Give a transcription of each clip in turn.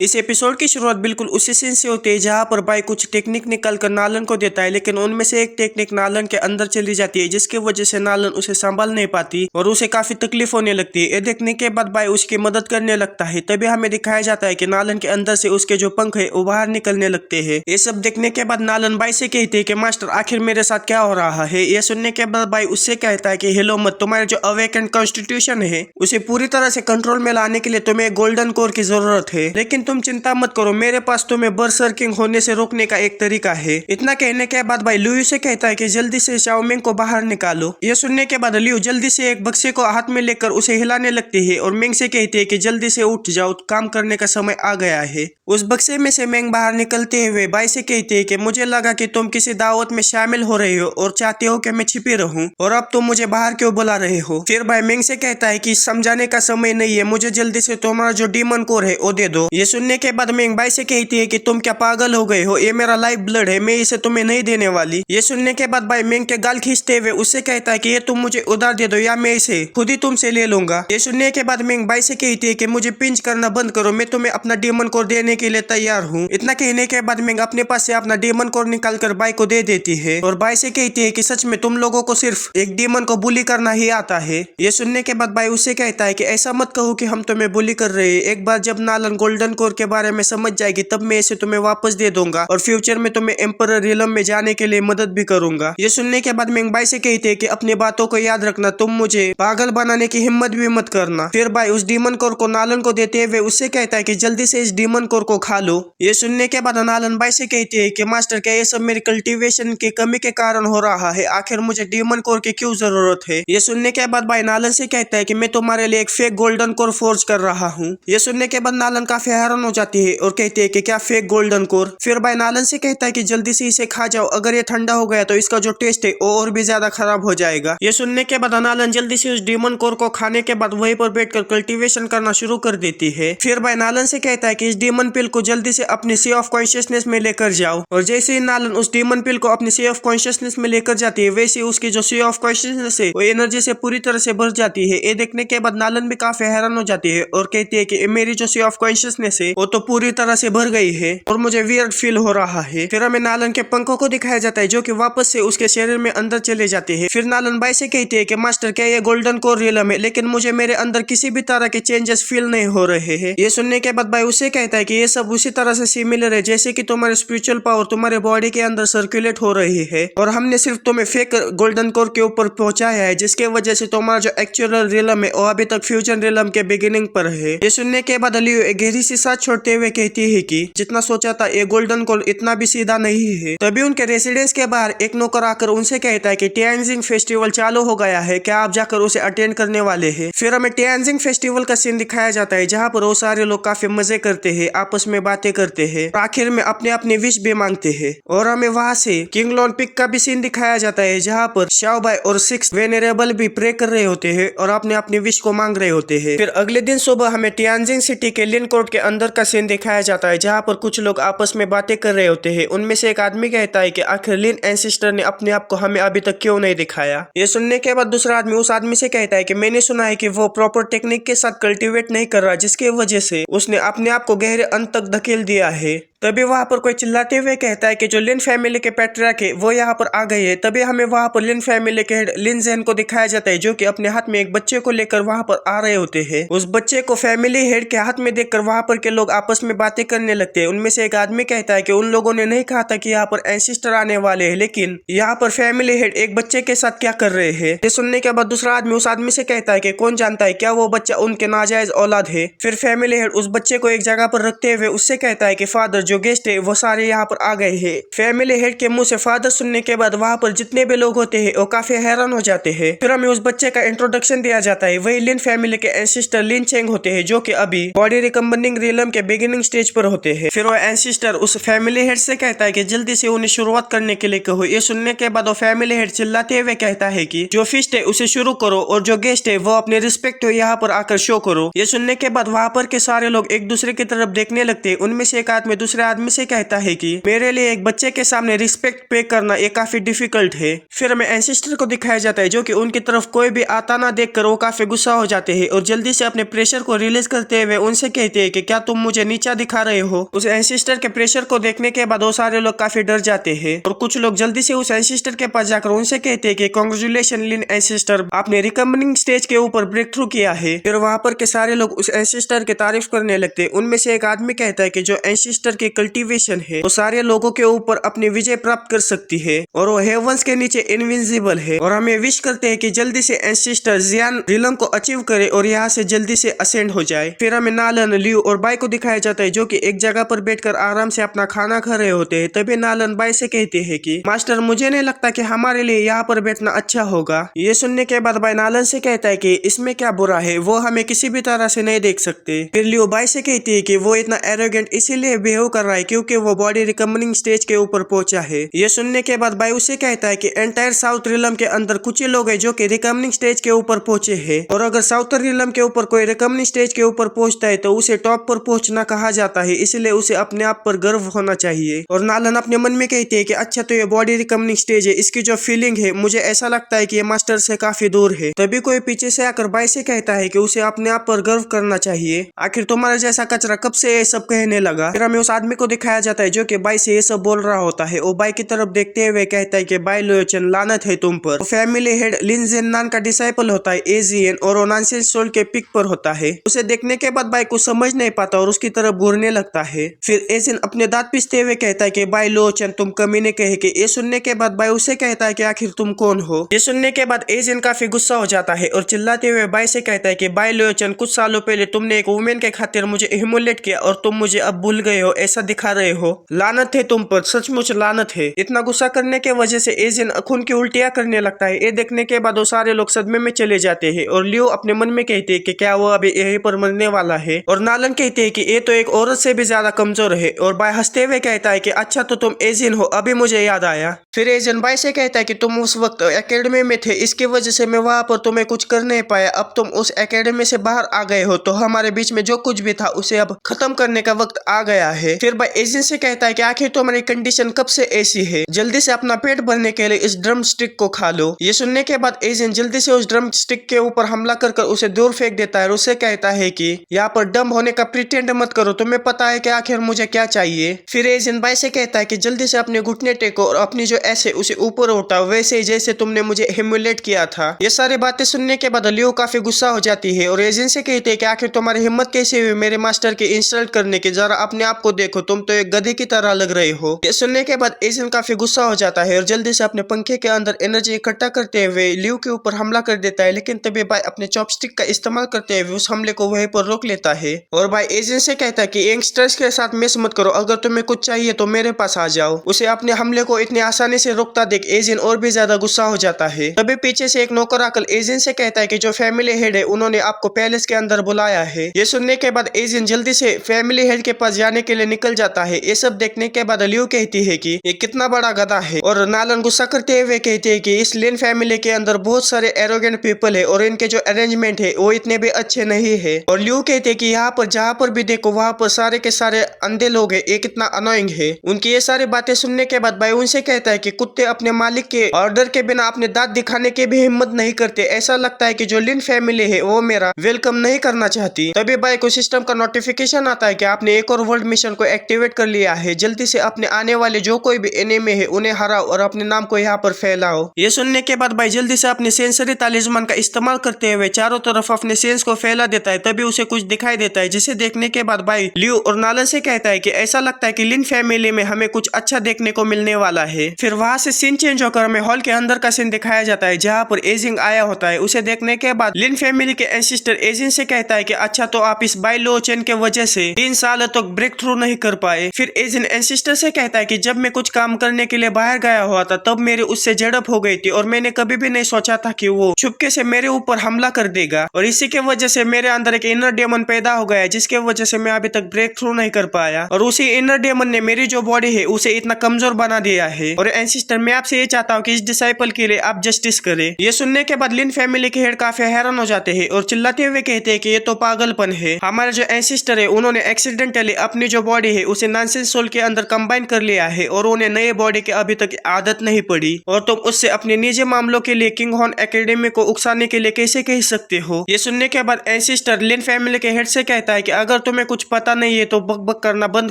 इस एपिसोड की शुरुआत बिल्कुल उसी सीन से होती है जहां पर बाई कुछ टेक्निक निकल कर नालन को देता है, लेकिन उनमें से एक टेक्निक नालन के अंदर चली जाती है जिसकी वजह से नालन उसे संभाल नहीं पाती और उसे काफी तकलीफ होने लगती है। ये देखने के बाद बाई उसकी मदद करने लगता है। तभी हमें दिखाया जाता है कि नालन के अंदर से उसके जो पंख है वो बाहर निकलने लगते हैं। ये सब देखने के बाद नालन बाई से कहती है कि मास्टर आखिर मेरे साथ क्या हो रहा है। ये सुनने के बाद बाई उससे कहता है कि हेलो मत, तुम्हारे जो अवेकन कॉन्स्टिट्यूशन है उसे पूरी तरह से कंट्रोल में लाने के लिए तुम्हें गोल्डन कोर की जरूरत है, लेकिन तुम चिंता मत करो, मेरे पास तुम्हें बर्सर्किंग होने से रोकने का एक तरीका है। इतना कहने के बाद भाई लियू से कहता है कि जल्दी से शाओमिंग को बाहर निकालो। ये सुनने के बाद लियू जल्दी से एक बक्से को हाथ में लेकर उसे हिलाने लगती है और मेंग से कहती है कि जल्दी से उठ जाओ, काम करने का समय आ गया है। उस बक्से में से मेंग बाहर निकलते हुए बाई से कहती है कि मुझे लगा कि तुम किसी दावत में शामिल हो रहे हो और चाहते हो कि मैं छिपी रहूं, और अब तुम मुझे बाहर क्यों बुला रहे हो। फिर भाई मेंग से कहता है कि समझाने का समय नहीं है, मुझे जल्दी से तुम्हारा जो डीमन कोर है वो दे दो। ये सुनने के बाद मेंग बाई से कहती है कि तुम क्या पागल हो गए हो, ये मेरा लाइफ ब्लड है, मैं इसे तुम्हें नहीं देने वाली। ये सुनने के बाद भाई मेंग के गाल खींचते हुए उससे कहता है कि ये तुम मुझे उधार दे दो या मैं इसे खुद ही तुमसे ले लूंगा। ये सुनने के बाद मेंग बाई से कहती है कि मुझे पिंच करना बंद करो, मैं तुम्हें अपना डीमन कोर देने के लिए तैयार हूँ। इतना कहने के बाद मेंग अपने पास से अपना डीमन कोर निकाल कर बाई को दे देती है और बाई से कहती है कि सच में तुम लोगों को सिर्फ एक डीमन को बुली करना ही आता है। ये सुनने के बाद बाई उससे कहता है कि ऐसा मत कहो कि हम तुम्हें बुली कर रहे हैं, एक बार जब नालन गोल्डन कोर के बारे में समझ जाएगी तब मैं इसे तुम्हें वापस दे दूंगा और फ्यूचर में तुम्हें एम्परर रियलम में जाने के लिए मदद भी करूंगा। ये सुनने के बाद मेंग बाई से कहती है कि अपनी बातों को याद रखना, तुम मुझे पागल बनाने की हिम्मत भी मत करना। फिर बाई उस डीमन कोर को नालन को देते हुए उससे कहता है कि जल्दी से इस डीमन कोर को खा लो। ये सुनने के बाद नालन बाई से कहती है कि मास्टर क्या ये सब मेरी कल्टीवेशन की कमी के कारण हो रहा है, आखिर मुझे डीमन कोर की क्यों जरूरत है। ये सुनने के बाद बाई नालन से कहता है कि मैं तुम्हारे लिए एक फेक गोल्डन कोर फोर्ज कर रहा हूँ। ये सुनने के बाद नालन काफी हैरान हो जाती है और कहती है कि क्या फेक गोल्डन कोर। फिर बाई नालन से कहता है कि जल्दी से इसे खा जाओ, अगर ये ठंडा हो गया तो इसका जो टेस्ट है वो और भी ज्यादा खराब हो जाएगा। ये सुनने के बाद नालन जल्दी से उस डीमन कोर को खाने के बाद वहीं पर बैठकर कल्टीवेशन करना शुरू कर देती है। फिर बाई नालन से कहता है कि इस डीमन पिल को जल्दी से अपनी सी ऑफ कॉन्शियसनेस में लेकर जाओ, और जैसे ही नालन उस डीमन पिल को अपनी सी ऑफ कॉन्शियसनेस में लेकर जाती है वैसे उसकी जो सी ऑफ कॉन्शियसनेस है वो एनर्जी से पूरी तरह से भर जाती है। ये देखने के बाद नालन भी काफी हैरान हो जाती है और कहती है कि मेरी जो सी ऑफ कॉन्शियसनेस है वो तो पूरी तरह से भर गई है और मुझे वियर्ड फील हो रहा है। फिर हमें नालन के पंखों को दिखाया जाता है जो कि वापस से उसके शरीर में अंदर चले जाते हैं। फिर नालन बाई से कहती है कि मास्टर क्या ये गोल्डन कोर रियलम है, लेकिन मुझे मेरे अंदर किसी भी तरह के चेंजेस फील नहीं हो रहे हैं। ये सुनने के बाद बाई उसे कहता है कि ये सब उसी तरह से सिमिलर है जैसे कि तुम्हारे स्पिरिचुअल पावर तुम्हारे बॉडी के अंदर सर्कुलेट हो रही है, और हमने सिर्फ तुम्हें फेक गोल्डन कोर के ऊपर पहुंचाया है जिसके वजह से तुम्हारा जो एक्चुअल रियलम है वो अभी तक फ्यूचर रियलम के बिगिनिंग पर है। ये सुनने के बाद लियू एक गहरी सी सांस छोड़ते हुए कहती है कि जितना सोचा था ये गोल्डन कोर इतना भी सीधा नहीं है। तभी उनके रेसिडेंस के बाहर एक नौकर आकर उनसे कहता है कि टियानजिंग फेस्टिवल चालू हो गया है, क्या आप जाकर उसे अटेंड करने वाले हैं। फिर हमें टियानजिंग फेस्टिवल का सीन दिखाया जाता है जहाँ पर वो सारे लोग काफी मजे करते हैं, आपस में बातें करते हैं, आखिर में अपने अपने विश भी मांगते हैं। और हमें वहाँ से किंग लॉन पिक का भी सीन दिखाया जाता है जहाँ पर शाओ बाई और सिक्स वेनेरेबल भी प्रे कर रहे होते हैं और अपने अपने विश को मांग रहे होते हैं। फिर अगले दिन सुबह हमें टियानजिंग सिटी के लिन कोर्ट के अंदर का सीन दिखाया जाता है जहाँ पर कुछ लोग आपस में बातें कर रहे होते हैं। उनमें से एक आदमी कहता है कि आखिर लिन एंसेस्टर ने अपने आप को हमें अभी तक क्यों नहीं दिखाया। ये सुनने के बाद दूसरा आदमी उस आदमी से कहता है कि मैंने सुना है कि वो प्रॉपर टेक्निक के साथ कल्टीवेट नहीं कर रहा, जिसकी वजह से उसने अपने आप को गहरे अंत तक धकेल दिया है। तभी वहाँ पर कोई चिल्लाते हुए कहता है कि जो लिन फैमिली के पैट्रियार्क है वो यहाँ पर आ गए हैं। तभी हमें वहाँ पर लिन फैमिली के हेड लिन ज़ेन को दिखाया जाता है जो कि अपने हाथ में एक बच्चे को लेकर वहाँ पर आ रहे होते हैं। उस बच्चे को फैमिली हेड के हाथ में देखकर वहाँ पर के लोग आपस में बातें करने लगते हैं। उनमें से एक आदमी कहता है कि उन लोगों ने नहीं कहा था कि यहाँ पर एंसेस्टर आने वाले हैं, लेकिन यहाँ पर फैमिली हेड एक बच्चे के साथ क्या कर रहे हैं। ये सुनने के बाद दूसरा आदमी उस आदमी से कहता है कि कौन जानता है क्या वो बच्चा उनके नाजायज औलाद है। फिर फैमिली हेड उस बच्चे को एक जगह पर रखते हुए उससे कहता है कि फादर जो गेस्ट है वो सारे यहाँ पर आ गए हैं। फैमिली हेड के मुंह से फादर सुनने के बाद वहाँ पर जितने भी लोग होते हैं वो काफी हैरान हो जाते हैं। फिर हमें उस बच्चे का इंट्रोडक्शन दिया जाता है। वही लिन फैमिली के एंसेस्टर लिन चेंग होते हैं जो कि अभी बॉडी रिकम्बिनिंग रियलम के बिगिनिंग स्टेज पर होते हैं। फिर वो एंसेस्टर उस फैमिली हेड से कहता है कि जल्दी से उन्हें शुरुआत करने के लिए कहो। ये सुनने के बाद वो फैमिली हेड चिल्लाते हुए कहता है कि जो फीस्ट है उसे शुरू करो और जो गेस्ट है वो अपने रिस्पेक्ट यहाँ पर आकर शो करो। ये सुनने के बाद वहाँ पर के सारे लोग एक दूसरे की तरफ देखने लगते हैं। उनमें से एक आदमी दूसरे दूसरे आदमी से कहता है कि मेरे लिए एक बच्चे के सामने रिस्पेक्ट पे करना ये काफी डिफिकल्ट है। फिर हमें एंसेस्टर को दिखाया जाता है जो कि उनकी तरफ कोई भी आता ना देखकर वो काफी गुस्सा हो जाते हैं और जल्दी से अपने प्रेशर को रिलीज करते हुए उनसे कहते हैं कि क्या तुम मुझे नीचा दिखा रहे हो। उस एंसेस्टर के प्रेशर को देखने के बाद वो सारे लोग काफी डर जाते हैं और कुछ लोग जल्दी से उस एंसेस्टर के पास जाकर उनसे कहते हैं कि कांग्रेचुलेशन लिन एंसेस्टर, आपने रिकवरिंग स्टेज के ऊपर ब्रेक थ्रू किया है। फिर वहां पर के सारे लोग उस एंसेस्टर की तारीफ करने लगते हैं। उनमें से एक आदमी कहता है कि जो एंसेस्टर की कल्टीवेशन है वो सारे लोगों के ऊपर अपनी विजय प्राप्त कर सकती है और वो हेवंस के नीचे इनविंसिबल है और हमें विश करते हैं कि जल्दी से एंसेस्टर जियान रिलम को अचीव करे और यहाँ से जल्दी से असेंड हो जाए। फिर हमें नालन, लियो और बाई को दिखाया जाता है जो कि एक जगह पर बैठकर आराम से अपना खाना खा रहे होते हैं। तभी नालन बाई से कहते हैं कि मास्टर, मुझे नहीं लगता कि हमारे लिए यहाँ पर बैठना अच्छा होगा। ये सुनने के बाद बाई नालन से कहता है कि इसमें क्या बुरा है, वो हमें किसी भी तरह से नहीं देख सकते। फिर लियो बाई से कहती है कि वो इतना एरोगेंट इसीलिए बिहेव कर रहा है क्योंकि वो बॉडी रिकवरिंग स्टेज के ऊपर पहुंचा है। ये सुनने के बाद बाई उसे कहता है कि एंटायर साउथ रिलम के अंदर कुछ ही लोग हैं जो कि रिकवरिंग स्टेज के ऊपर पहुंचे हैं और अगर साउथर रिलम के ऊपर कोई रिकवरिंग स्टेज के ऊपर पहुंचता है तो उसे टॉप पर पहुंचना कहा जाता है, इसलिए उसे अपने आप पर गर्व होना चाहिए। और नालन अपने मन में कहती है कि अच्छा तो ये बॉडी रिकवरिंग स्टेज है, इसकी जो फीलिंग है मुझे ऐसा लगता है कि ये मास्टर से काफी दूर है। तभी कोई पीछे से आकर बाई से कहता है कि उसे अपने आप पर गर्व करना चाहिए, आखिर तुम्हारा जैसा कचरा कब से ये सब कहने लगा। फिर हमें उस आदमी को दिखाया जाता है जो कि बाई से ये सब बोल रहा होता है। वो बाई की तरफ देखते हुए कहता है कि बाई लोचन, लानत है तुम पर। फैमिली हेड लिन जेन्नान का डिसाइपल होता है एजियन और वो नॉनसेंस सोल के पिक पर होता है। उसे देखने के बाद बाई कुछ समझ नहीं पाता और उसकी तरफ घूरने लगता है। फिर एजियन अपने दांत पीसते हुए कहता है कि बाई लोचन, तुम कमीने कहे कि। ये सुनने के बाद बाई उसे कहता है कि आखिर तुम कौन हो। ये सुनने के बाद एजियन काफी गुस्सा हो जाता है और चिल्लाते हुए बाई से कहता है कि बाई लोचन, कुछ सालों पहले तुमने एक वुमेन के खातिर मुझे ह्यूमिलेट किया और तुम मुझे अब भूल गए हो, ऐसा दिखा रहे हो। लानत है तुम पर, सचमुच लानत है। इतना गुस्सा करने के वजह से एजियन खून की उल्टियां करने लगता है। ये देखने के बाद वो सारे लोग सदमे में चले जाते हैं और लियो अपने मन में कहते हैं कि क्या वो अभी यहीं पर मरने वाला है। और नालन कहते हैं कि ये तो एक औरत से भी ज्यादा कमजोर है। और बाई हंसते हुए कहता है कि अच्छा तो तुम एजियन हो, अभी मुझे याद आया। फिर एजियन बाई से कहता है कि तुम उस वक्त एकेडमी में थे, इसकी वजह से मैं वहां पर तुम्हें कुछ कर नहीं पाया। अब तुम उस एकेडमी से बाहर आ गए हो तो हमारे बीच में जो कुछ भी था उसे अब खत्म करने का वक्त आ गया है। फिर बाई एजियन से कहता है कि आखिर तुम्हारी कंडीशन कब से ऐसी है, जल्दी से अपना पेट भरने के लिए इस ड्रम स्टिक को खा लो। ये सुनने के बाद एजियन जल्दी से उस ड्रम स्टिक के ऊपर हमला कर उसे दूर फेंक देता है और उसे कहता है कि यहाँ पर डम होने का प्रिटेंड मत करो, तुम्हें पता है कि आखिर मुझे क्या चाहिए। फिर एजियन बाई से कहता है कि जल्दी से अपने घुटने टेको और अपनी जो ऐसे उसे ऊपर उठाओ, वैसे ही जैसे तुमने मुझे ह्यूमिलेट किया था। ये सारी बातें सुनने के बाद लियो काफी गुस्सा हो जाती है और एजियन से कहते हैं कि आखिर तुम्हारी हिम्मत कैसे हुई मेरे मास्टर की इंसल्ट करने की, जरा अपने आप को देखो, तुम तो एक गधे की तरह लग रहे हो। ये सुनने के बाद एजियन काफी गुस्सा हो जाता है और जल्दी से अपने पंखे के अंदर एनर्जी इकट्ठा करते हुए लियो के ऊपर हमला कर देता है। लेकिन तभी बाई अपने चॉपस्टिक का इस्तेमाल करते हुए उस हमले को वहीं पर रोक लेता है और बाई एजियन से कहता है कि यंगस्टर्स के साथ मिस मत करो, अगर तुम्हें कुछ चाहिए तो मेरे पास आ जाओ। उसे अपने हमले को इतनी आसानी से रोकता देख एजियन और भी ज्यादा गुस्सा हो जाता है। तभी पीछे से एक नौकर आकर एजियन से कहता है कि जो फैमिली हेड है उन्होंने आपको पैलेस के अंदर बुलाया है। ये सुनने के बाद एजियन जल्दी से फैमिली हेड के पास जाने के लिए निकल जाता है। ये सब देखने के बाद लियो कहती है कि ये कितना बड़ा गधा है और नालन गुस्सा करते हुए कहते हैं कि इस लिन फैमिली के अंदर बहुत सारे एरोगेंट पीपल है और इनके जो अरेंजमेंट है वो इतने भी अच्छे नहीं है। और लियो कहते हैं कि यहाँ पर जहाँ पर भी देखो वहाँ पर सारे के सारे अंधे लोग है, ये कितना अनोइंग है। उनकी ये सारी बातें सुनने के बाद भाई उनसे कहता है कि कुत्ते अपने मालिक के ऑर्डर के बिना अपने दांत दिखाने की भी हिम्मत नहीं करते, ऐसा लगता है कि जो लिन फैमिली है वो मेरा वेलकम नहीं करना चाहती। तभी भाई को सिस्टम का नोटिफिकेशन आता है कि आपने एक और वर्ल्ड मिशन को एक्टिवेट कर लिया है, जल्दी से अपने आने वाले जो कोई भी एनिमी है उन्हें हराओ और अपने नाम को यहाँ पर फैलाओ। ये सुनने के बाद भाई जल्दी से अपने सेंसरी तालिस्मान का इस्तेमाल करते हुए चारों तरफ अपने सेंस को फैला देता है। तभी उसे कुछ दिखाई देता है जिसे देखने के बाद भाई लियो और नालन से कहता है कि ऐसा लगता है कि लिन फैमिली में हमें कुछ अच्छा देखने को मिलने वाला है। फिर वहां से सीन चेंज होकर हमें हॉल के अंदर का सीन दिखाया जाता है जहाँ पर एजिंग आया होता है। उसे देखने के बाद लिन फैमिली के एंसेस्टर एजिंग से कहता है कि अच्छा तो आप इस बाई लो चेन के वजह से 3 साल तक ब्रेक थ्रू नहीं कर पाए। फिर एजिंग एंसेस्टर से कहता है कि जब मैं कुछ काम करने के लिए बाहर गया हुआ था तब मेरी उससे झड़प हो गई थी और मैंने कभी भी नहीं सोचा था कि वो चुपके से मेरे ऊपर हमला कर देगा और इसी के वजह से मेरे अंदर एक इनर डेमन पैदा हो गया जिसके वजह से मैं अभी तक ब्रेक थ्रू नहीं कर पाया और उसी इनर डेमन ने मेरी जो बॉडी है उसे इतना कमजोर बना दिया है। और एंसेस्टर मैं आपसे ये चाहता हूँ कि इस डिसाइपल के लिए आप जस्टिस करें। ये सुनने के बाद लिन फैमिली के हेड काफी हैरान हो जाते हैं और चिल्लाते हुए कहते हैं कि ये तो पागलपन है। हमारे जो एंसेस्टर है उन्होंने एक्सीडेंटली अपनी जो बॉडी बीमारी है उसे नॉनसेंस सोल के अंदर कंबाइन कर लिया है और उन्हें नए बॉडी की अभी तक आदत नहीं पड़ी, और तुम उससे अपने निजी मामलों के लिए किंग हॉर्न एकेडमी को उकसाने के लिए कैसे कह सकते हो। ये सुनने के बाद एंसेस्टर लिन फैमिली के हेड से कहता है कि अगर तुम्हें कुछ पता नहीं है तो बकबक करना बंद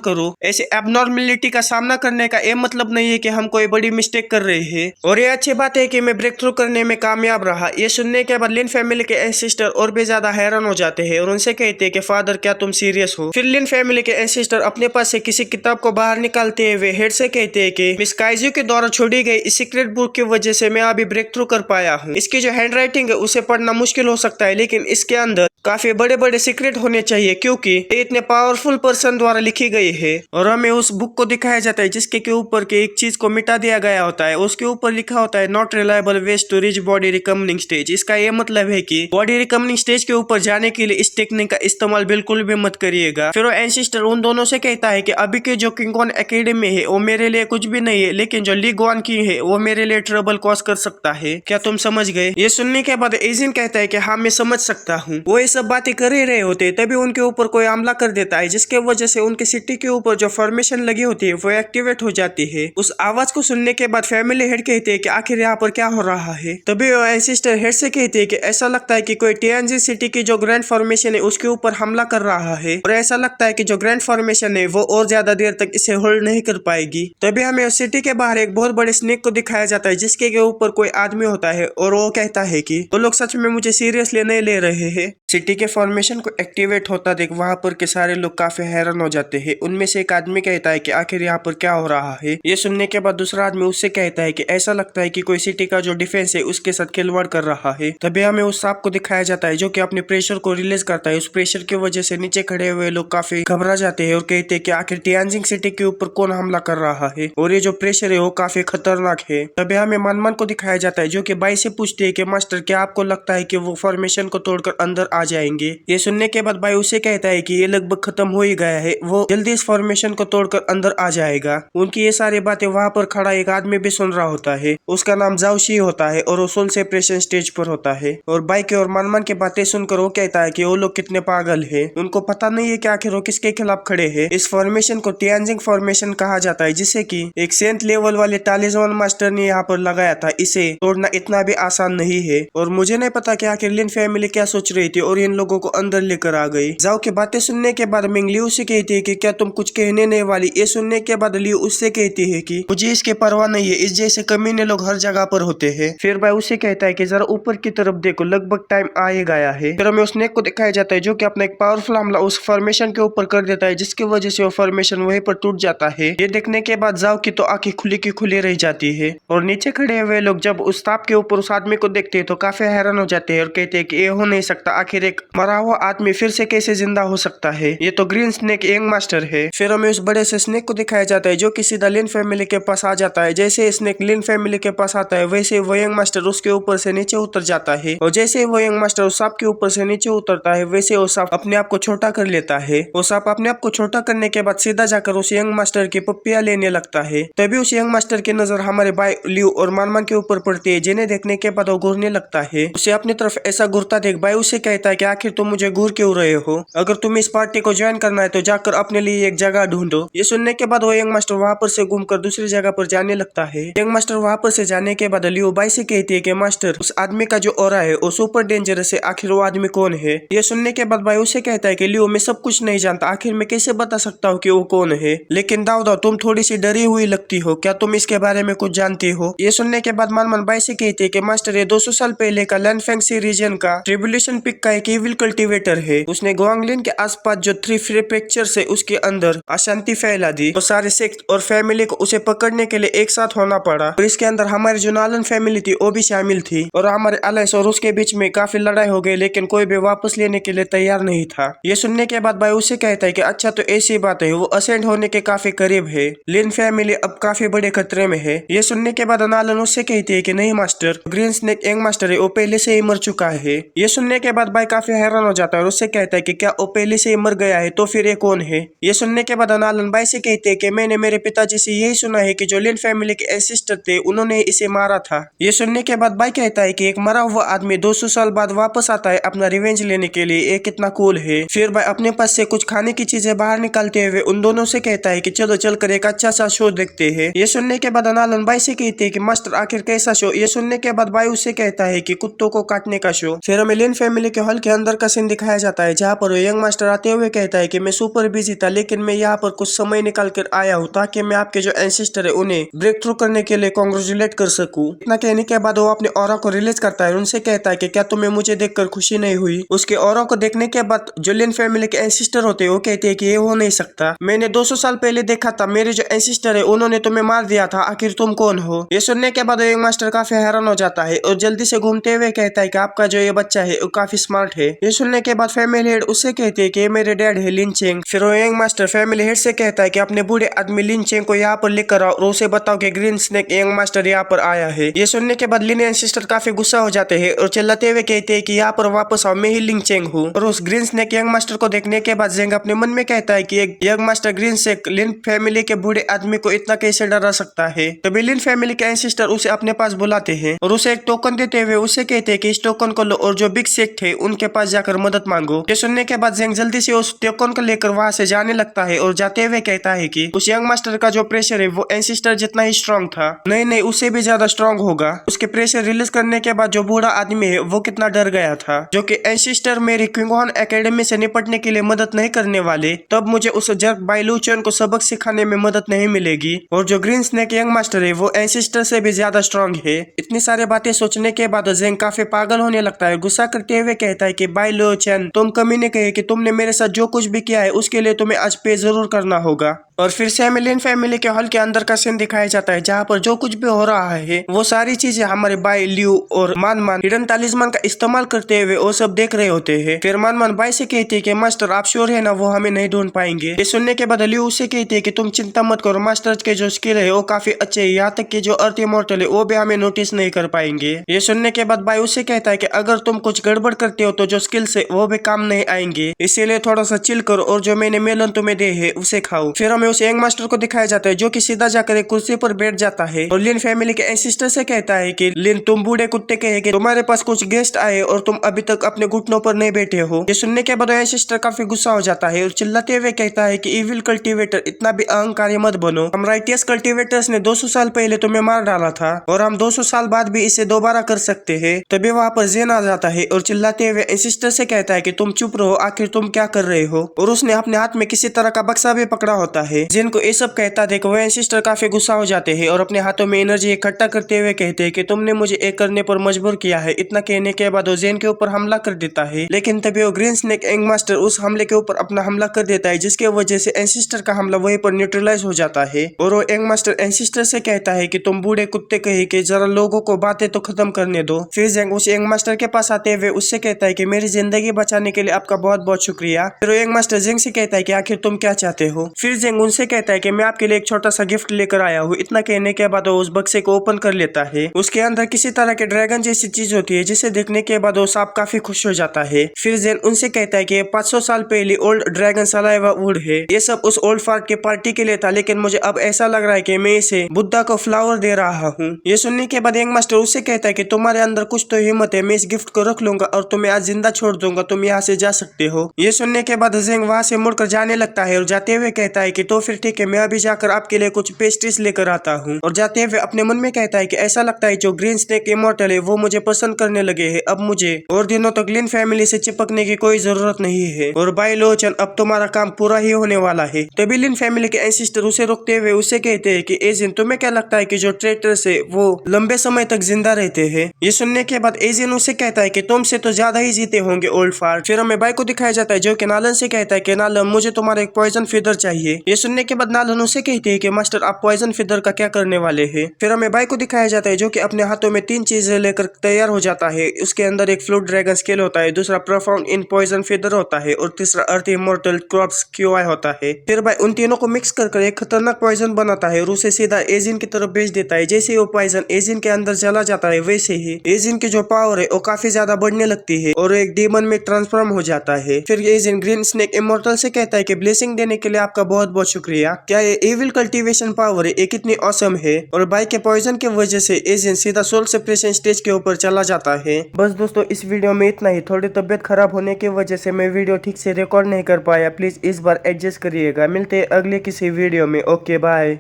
करो। ऐसे एबनॉर्मेलिटी का सामना करने का ये मतलब नहीं है कि हम कोई बड़ी मिस्टेक कर रहे हैं, और ये अच्छी बात है कि मैं ब्रेक थ्रू करने में कामयाब रहा। ये सुनने के बाद लिन फैमिली के एंसेस्टर और भी ज्यादा हैरान हो जाते हैं और उनसे कहते हैं कि फादर क्या तुम सीरियस हो। फिर लिन फैमिली के एंसेस्टर अपने पास से किसी किताब को बाहर निकालते हुए हेड से कहते हैं कि मिस काइजू के द्वारा छोड़ी गई इस सीक्रेट बुक की वजह से मैं अभी ब्रेक थ्रू कर पाया हूँ। इसकी जो हैंड राइटिंग है उसे पढ़ना मुश्किल हो सकता है, लेकिन इसके अंदर काफी बड़े बड़े सीक्रेट होने चाहिए क्योंकि ये इतने पावरफुल पर्सन द्वारा लिखी गई है। और हमें उस बुक को दिखाया जाता है जिसके के ऊपर के एक चीज को मिटा दिया गया होता है। उसके ऊपर लिखा होता है not reliable ways to reach body recovering stage. इसका ये मतलब है कि बॉडी रिकवरिंग स्टेज के ऊपर जाने के लिए इस टेक्निक का इस्तेमाल बिल्कुल भी मत करिएगा। फिर वो एंसेस्टर उन दोनों से कहता है कि अभी के जो किंग हॉर्न एकेडमी है वो मेरे लिए कुछ भी नहीं है, लेकिन जो लीग वन की है वो मेरे लिए ट्रबल कॉज कर सकता है। क्या तुम समझ गए? ये सुनने के बाद एजिन कहता है कि हाँ मैं समझ सकता हूँ। वो ये सब बातें कर ही रहे होते तभी उनके ऊपर कोई हमला कर देता है, जिसके वजह से उनके सिटी के ऊपर जो फॉर्मेशन लगी होती है वो एक्टिवेट हो जाती है। उस आवाज को सुनने के बाद फैमिली हेड कहते हैं कि आखिर यहाँ पर क्या हो रहा है। तभी वो एंसेस्टर हेड से कहते हैं कि ऐसा लगता है कि कोई टीएनजी सिटी की जो ग्रैंड फॉर्मेशन है उसके ऊपर हमला कर रहा है, और ऐसा लगता है कि जो ग्रैंड फॉर्मेशन है वो और ज्यादा देर तक इसे होल्ड नहीं कर पाएगी। तभी हमें उस सिटी के बाहर एक बहुत बड़े स्नेक को दिखाया जाता है जिसके ऊपर कोई आदमी होता है, और वो कहता है कि वो लोग सच में मुझे सीरियसली नहीं ले रहे हैं। सिटी के फॉर्मेशन को एक्टिवेट होता देख वहां पर के सारे लोग काफी हैरान हो जाते हैं। उनमें से एक आदमी कहता है कि आखिर यहाँ पर क्या हो रहा है। ये सुनने के बाद दूसरा आदमी उससे कहता है कि ऐसा लगता है कि कोई सिटी का जो डिफेंस है उसके साथ खिलवाड़ कर रहा है। तभी हमें उस सांप को दिखाया जाता है जो कि अपने प्रेशर को रिलीज करता है। उस प्रेशर की वजह से नीचे खड़े हुए लोग काफी घबरा जाते हैं और कहते हैं कि आखिर टियानजिंग सिटी के ऊपर कौन हमला कर रहा है, और ये जो प्रेशर है वो काफी खतरनाक है। तभी हमें मनमन को दिखाया जाता है जो कि बाई से पूछते है कि मास्टर क्या आपको लगता है कि वो फॉर्मेशन को तोड़कर अंदर आ जाएंगे। ये सुनने के बाद बाई उसे कहता है कि ये लगभग खत्म हो ही गया है, वो जल्दी इस फॉर्मेशन को तोड़कर अंदर आ जाएगा। उनकी ये सारी बातें वहाँ पर खड़ा एक आदमी भी सुन रहा होता है। उसका नाम जाओशी होता है और वो सोल सेपरेशन स्टेज पर होता है। और बाई के और मनमन की बातें सुनकर वो कहता है कि वो लोग कितने पागल है, उनको पता नहीं है कि आखिर वो किसके खिलाफ खड़े है। इस फॉर्मेशन को टियानजिंग फॉर्मेशन कहा जाता है, जिसे की एक सेंट लेवल वाले तालिस्मान मास्टर ने यहाँ पर लगाया था। इसे तोड़ना इतना भी आसान नहीं है, और मुझे नहीं पता कि आखिर लिन फैमिली क्या सोच रही थी और इन लोगों को अंदर लेकर आ गई। जाओ की बातें सुनने के बाद मिंग लियू से कहती है कि क्या तुम कुछ कहने नहीं वाली। ये सुनने के बाद लियू उससे कहती है कि मुझे इसके परवाह नहीं है, इस जैसे कमीने लोग हर जगह पर होते हैं। फिर भाई उसे कहता है कि जरा ऊपर की तरफ देखो, लगभग टाइम आ ही गया है। फिर हमें उस स्नेक को दिखाया जाता है जो कि अपना एक पावरफुल हमला उस फॉर्मेशन के ऊपर कर देता है, जिसकी वजह से वो फॉर्मेशन वहीं पर टूट जाता है। ये देखने के बाद जाओ की तो आंखें खुली की खुली रह जाती है, और नीचे खड़े हुए लोग जब उस ताप के ऊपर उस आदमी को देखते हैं तो काफी हैरान हो जाते हैं और कहते हैं कि ये हो नहीं सकता, आखिर एक मरा हुआ आदमी फिर से कैसे जिंदा हो सकता है, ये तो ग्रीन स्नेक यंग मास्टर है। फिर हमें उस बड़े से स्नेक को दिखाया जाता है जो कि सीधा लिन फैमिली के पास आ जाता है। जैसे स्नेक लिन फैमिली के पास आता है वैसे वो यंग मास्टर उसके ऊपर से नीचे उतर जाता है, और जैसे वो यंग मास्टर उस सांप के ऊपर से नीचे उतरता है वैसे वो सांप अपने आप को छोटा कर लेता है। वो सांप अपने आप को छोटा करने के बाद सीधा जाकर उस यंग मास्टर की पप्पियां लेने लगता है। तभी उस यंग मास्टर की नजर हमारे बाई लियू और मनमन के ऊपर पड़ती है, जिन्हें देखने के बाद वो घूरने लगता है। उसे अपनी तरफ ऐसा घूरता देख बाई उसे कहता है कि आखिर तुम मुझे घूर क्यों रहे हो, अगर तुम इस पार्टी को ज्वाइन करना है तो जाकर अपने लिए एक जगह ढूंढो। ये सुनने के बाद वो यंग मास्टर वहाँ पर से घूमकर दूसरी जगह पर जाने लगता है। यंग मास्टर वहाँ पर से जाने के बाद लियू बाई से कहती है कि मास्टर उस आदमी का जो ऑरा है वो सुपर डेंजरस है, आखिर वो आदमी कौन है। ये सुनने के बाद बाई उसे कहता है कि लियू मैं सब कुछ नहीं जानता, आखिर मैं कैसे बता सकता हूँ कि वो कौन है, लेकिन दाऊदा तुम थोड़ी सी डरी हुई लगती हो, क्या तुम इसके बारे में कुछ जानती हो। ये सुनने के बाद मनमन बाई से कहती है कि मास्टर ये 200 साल पहले का लैनफेंगसी रीजन का ट्रिब्यूलेशन पिक का एक इविल कल्टीवेटर है। उसने गुआंगलिन के आसपास जो 3 प्रीफेक्चर से उसके अंदर अशांति फैला दी, तो सारे सेक्ट और फैमिली को उसे पकड़ने के लिए एक साथ होना पड़ा, और इसके अंदर हमारी जो नालन फैमिली थी वो भी शामिल थी, और हमारे अलाइस और उसके बीच में काफी लड़ाई हो गई, लेकिन कोई भी वापस लेने के लिए तैयार नहीं था। ये सुनने के बाद भाई उसे कहता है कि अच्छा तो ऐसी बात है, वो असेंड होने के काफी करीब है, लिन फैमिली अब काफी बड़े खतरे में है। ये सुनने के बाद नालन उससे कहती है कि नहीं master, green snake young master है, वो पहले से ही मर चुका है। ये सुनने के बाद भाई काफी हैरान हो जाता है और उससे कहता है कि क्या वो पहले से ही मर गया है, तो फिर ये कौन है। ये सुनने के बाद नालन भाई से कहते हैं कि मैंने मेरे पिताजी से यही सुना है कि जो लिन फैमिली के एंसेस्टर थे उन्होंने इसे मारा था। ये सुनने के बाद भाई कहता है कि एक मरा हुआ आदमी 200 साल बाद वापस आता है अपना रिवेंज लेने के लिए, ये कितना कूल है। फिर भाई अपने पास से कुछ खाने की चीजें बाहर निकाल निकालते हुए उन दोनों से कहता है कि चलो चलकर एक अच्छा सा शो देखते हैं। ये सुनने के बाद नालन बाई से कहते हैं कि मास्टर आखिर कैसा शो। ये सुनने के बाद बाई उससे कहता है कि कुत्तों को काटने का शो। फिर हमें लिन फैमिली के हॉल के अंदर का सीन दिखाया जाता है जहाँ पर यंग मास्टर आते हुए कहता है कि मैं सुपर बिजी था, लेकिन मैं यहाँ पर कुछ समय निकाल कर आया हूँ ताकि मैं आपके जो एंसेस्टर है उन्हें ब्रेक थ्रू करने के लिए कांग्रेचुलेट कर सकूं। इतना कहने के बाद वो अपने ऑरा को रिलीज करता है। उनसे कहता है कि क्या तुम्हें मुझे देखकर खुशी नहीं हुई। उसके ऑरा को देखने के बाद जो लिन फैमिली के एंसेस्टर होते हैं वो कहते हैं कि ये हो नहीं सकता, मैंने 200 साल पहले देखा था, मेरे जो एंसेस्टर है उन्होंने तुम्हें मार दिया था, आखिर तुम कौन हो। ये सुनने के बाद यंग मास्टर काफी हैरान हो जाता है और जल्दी से घूमते हुए कहता है कि आपका जो ये बच्चा है वो काफी स्मार्ट है। ये सुनने के बाद फैमिली हेड उससे कहते हैं कि मेरे डैड है लिन चेंग। फिर यंग मास्टर फैमिली हेड से कहता है कि अपने बूढ़े आदमी लिन चेंग को यहाँ पर लेकर आओ और उसे बताओ कि ग्रीन स्नेक यंग मास्टर यहाँ पर आया है। ये सुनने के बाद लिन एंसेस्टर काफी गुस्सा हो जाते हैं और चिल्लाते हुए कहते हैं कि यहाँ पर वापस आओ, मैं ही लिन चेंग हूँ। और उस ग्रीन स्नेक यंग मास्टर को देखने के बाद जेंग अपने मन में कहता है कि एक यंग मास्टर ग्रीन स्नेक लिन फैमिली के बूढ़े आदमी को इतना कैसे डरा सकता है। तभी लिन फैमिली के एंसेस्टर उसे अपने पास बुलाते हैं और उसे एक टोकन देते हुए उसे कहते हैं कि इस टोकन को लो और जो बिग शेख थे उनके पास जाकर मदद मांगो। ये सुनने के बाद जेंग जल्दी से उस टोकन को लेकर वहां से जाने लगता है और जाते हुए कहता है कि उस यंग मास्टर का जो प्रेशर है वो एंसेस्टर जितना ही स्ट्रांग था, नहीं उससे भी ज्यादा स्ट्रांग होगा। उसके प्रेशर रिलीज करने के बाद जो बूढ़ा आदमी है वो कितना डर गया था, जो कि एंसेस्टर मेरी क्विंगहॉर्न एकेडमी से निपटने के लिए मदद नहीं करने वाले, तब मुझे उस जर्क बाई लू चेन को सबक सिखाने में मदद नहीं मिलेगी। और जो ग्रीन स्नेक यंग मास्टर है वो एंसेस्टर से भी ज्यादा स्ट्रांग है। इतनी सारी बातें सोचने के बाद जेंग काफी पागल होने लगता है। गुस्सा करते हुए कहता है कि बाई लू चेन, तुम कमी ने कहे कि तुमने मेरे साथ जो कुछ भी किया है उसके लिए तुम्हें आज पे जरूर करना होगा। और फिर से हमें लिन फैमिली के हॉल के अंदर का सीन दिखाया जाता है जहाँ पर जो कुछ भी हो रहा है वो सारी चीजें हमारे बाई लियू और मान हिडन तालिस्मान का इस्तेमाल करते हुए वो सब देख रहे होते हैं। फिर मान बाई से कहते हैं कि मास्टर आप श्योर है ना वो हमें नहीं ढूंढ पाएंगे। ये सुनने के बाद लियू उससे कहते हैं कि तुम चिंता मत करो, मास्टर के जो स्किल है वो काफी अच्छे है, यहाँ तक कि जो अर्थ इमॉर्टल है वो भी हमें नोटिस नहीं कर पाएंगे। ये सुनने के बाद बाई उससे कहता है कि अगर तुम कुछ गड़बड़ करते हो तो जो स्किल्स है वो भी काम नहीं आएंगे, इसीलिए थोड़ा सा चिल करो और जो मैंने मेलन तुम्हें दे है उसे खाओ। फिर हमें उस यंग मास्टर को दिखाया जाता है जो कि सीधा जाकर एक कुर्सी पर बैठ जाता है और लिन फैमिली के एंसेस्टर से कहता है कि लिन, तुम बूढ़े कुत्ते कहे कि तुम्हारे पास कुछ गेस्ट आए और तुम अभी तक अपने घुटनों पर नहीं बैठे हो। ये सुनने के बाद एंसेस्टर काफी गुस्सा हो जाता है और चिल्लाते हुए कहता है कि इविल कल्टीवेटर, इतना भी अहंकारी मत बनो, हम राइटियस कल्टीवेटर्स ने 200 साल पहले तुम्हें मार डाला था और हम 200 साल बाद भी इसे दोबारा कर सकते हैं। तभी वहाँ पर जेन आ जाता है और चिल्लाते हुए एंसेस्टर से कहता है कि तुम चुप रहो, आखिर तुम क्या कर रहे हो। और उसने अपने हाथ में किसी तरह का बक्सा भी पकड़ा होता है। जेन को ये सब कहता देख वो एंसेस्टर काफी गुस्सा हो जाते हैं और अपने हाथों में एनर्जी इकट्ठा करते हुए कहते हैं कि तुमने मुझे एक करने पर मजबूर किया है। इतना कहने के बाद वो जेन के ऊपर हमला कर देता है, लेकिन तभी वो ग्रीन स्नेक यंग मास्टर उस हमले के ऊपर अपना हमला कर देता है जिसके वजह से एंसेस्टर का हमला वहीं पर न्यूट्रलाइज हो जाता है। और वो यंग मास्टर एंसेस्टर से कहता है कि तुम बूढ़े कुत्ते कहे कि जरा लोगों को बातें तो खत्म करने दो। फिर जेंग उस यंग मास्टर के पास आते हुए उससे कहता है कि मेरी जिंदगी बचाने के लिए आपका बहुत बहुत शुक्रिया। फिर यंग मास्टर जेंग से कहता है कि आखिर तुम क्या चाहते हो। फिर जेंग उनसे कहता है कि मैं आपके लिए एक छोटा सा गिफ्ट लेकर आया हूँ। इतना कहने के बाद वो उस बक्से को ओपन कर लेता है। उसके अंदर किसी तरह के ड्रैगन जैसी चीज होती है जिसे देखने के बाद वो सांप काफी खुश हो जाता है। फिर जेन उनसे कहता है कि 500 साल पहले ओल्ड ड्रैगन सलाइवा वुड है, ये सब उस ओल्ड फार्ट के पार्टी के लिए था, लेकिन मुझे अब ऐसा लग रहा है कि मैं इसे बुद्धा को फ्लावर दे रहा हूँ। ये सुनने के बाद यंग मास्टर उससे कहता है कि तुम्हारे अंदर कुछ तो हिम्मत है, मैं इस गिफ्ट को रख लूंगा और तुम्हें आज जिंदा छोड़ दूंगा, तुम यहाँ से जा सकते हो। ये सुनने के बाद जेंग वहाँ से मुड़कर जाने लगता है और जाते हुए कहता है कि तो फिर ठीक है, मैं अभी जाकर आपके लिए कुछ पेस्ट्रीज लेकर आता हूँ। और जाते हुए अपने मन में कहता है कि ऐसा लगता है जो ग्रीन स्नेक इमॉर्टल है वो मुझे पसंद करने लगे हैं, अब मुझे और दिनों तक लिन फैमिली से चिपकने की कोई जरूरत नहीं है और बाई लोचन अब तुम्हारा काम पूरा ही होने वाला है। तभी लिन फैमिली के एंसेस्टर उसे रोकते हुए उसे कहते हैं कि एजिन, तुम्हें क्या लगता है कि जो ट्रेटर्स है वो लंबे समय तक जिंदा रहते हैं। ये सुनने के बाद एजिन उसे कहता है कि तुमसे तो ज्यादा ही जीते होंगे ओल्ड फार्ट। फिर हमें बाई को दिखाया जाता है जो कि नालन से कहता है कि नालन, मुझे तुम्हारा एक पॉइजन फीदर चाहिए। ये सुनने के बाद नालन उसे कहते हैं कि मास्टर आप पॉइजन फीदर का क्या करने वाले हैं। फिर हमें बाई को दिखाया जाता है जो कि अपने हाथों में 3 चीजें लेकर तैयार हो जाता है। उसके अंदर एक फ्लूट ड्रैगन स्केल होता है, दूसरा प्रोफाउंड इन पॉइजन फीदर होता है और तीसरा अर्थ इमॉर्टल क्रॉप्स क्यूआई होता है। फिर भाई उन तीनों को मिक्स कर एक खतरनाक पॉइजन बनाता है और उसे सीधा एजिन की तरफ भेज देता है। जैसे वो पॉइजन एजिन के अंदर चला जाता है वैसे ही एजिन की जो पावर है वो काफी ज्यादा बढ़ने लगती है और एक डीमन में ट्रांसफॉर्म हो जाता है। फिर एजिन ग्रीन स्नेक इमॉर्टल से कहता है कि ब्लेसिंग देने के लिए आपका बहुत बहुत शुक्रिया। क्या ये एविल कल्टीवेशन पावर है, ये कितनी ऑसम है। और बाइक के पॉइजन की वजह से एजेंट सीधा सोल सप्रेशन स्टेज के ऊपर चला जाता है। बस दोस्तों इस वीडियो में इतना ही। थोड़ी तबियत खराब होने की वजह से मैं वीडियो ठीक से रिकॉर्ड नहीं कर पाया, प्लीज इस बार एडजस्ट करिएगा। मिलते हैं अगले किसी वीडियो में। Okay bye.